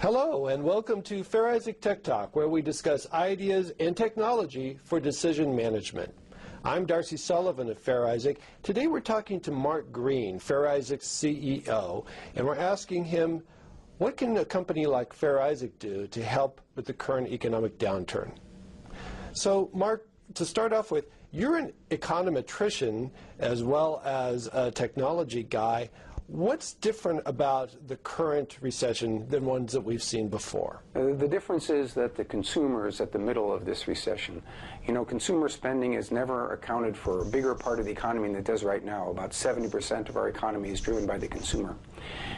Hello and welcome to Fair Isaac Tech Talk, where we discuss ideas and technology for decision management. I'm Darcy Sullivan of Fair Isaac. Today we're talking to Mark Green, Fair Isaac's CEO, and we're asking him, what can a company like Fair Isaac do to help with the current economic downturn? So Mark, to start off with, you're an econometrician as well as a technology guy. What's different about the current recession than ones that we've seen before? The difference is that the consumer is at the middle of this recession. You know, consumer spending has never accounted for a bigger part of the economy than it does right now. About 70% of our economy is driven by the consumer.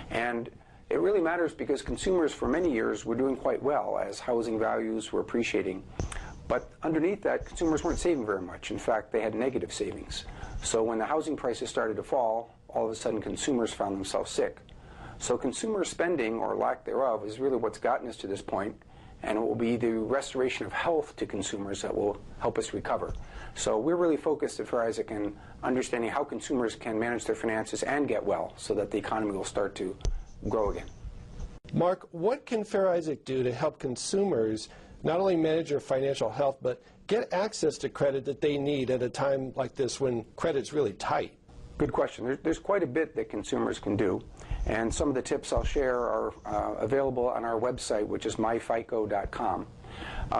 And it really matters because consumers for many years were doing quite well as housing values were appreciating. But underneath that, consumers weren't saving very much. In fact, they had negative savings. So when the housing prices started to fall, all of a sudden consumers found themselves sick. So consumer spending, or lack thereof, is really what's gotten us to this point, and it will be the restoration of health to consumers that will help us recover. So we're really focused at Fair Isaac in understanding how consumers can manage their finances and get well so that the economy will start to grow again. Mark, what can Fair Isaac do to help consumers not only manage their financial health, but get access to credit that they need at a time like this when credit's really tight? Good question. There's quite a bit that consumers can do, and some of the tips I'll share are available on our website, which is myfico.com.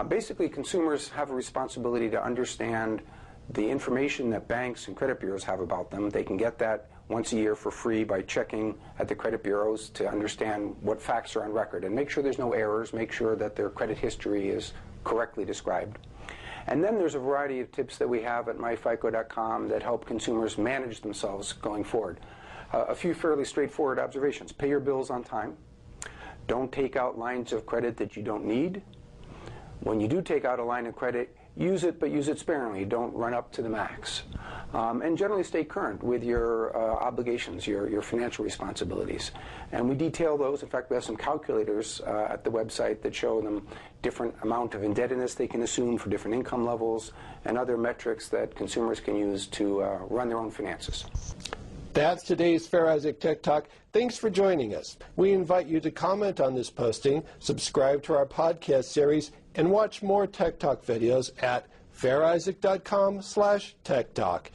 Basically, consumers have a responsibility to understand the information that banks and credit bureaus have about them. They can get that once a year for free by checking at the credit bureaus to understand what facts are on record and make sure there's no errors, make sure that their credit history is correctly described. And then there's a variety of tips that we have at myfico.com that help consumers manage themselves going forward. A few fairly straightforward observations. Pay your bills on time. Don't take out lines of credit that you don't need. When you do take out a line of credit, use it, but use it sparingly. Don't run up to the max. And generally stay current with your obligations, your financial responsibilities. And we detail those. In fact, we have some calculators at the website that show them different amount of indebtedness they can assume for different income levels and other metrics that consumers can use to run their own finances. That's today's Fair Isaac Tech Talk. Thanks for joining us. We invite you to comment on this posting, subscribe to our podcast series, and watch more Tech Talk videos at fairisaac.com/techtalk.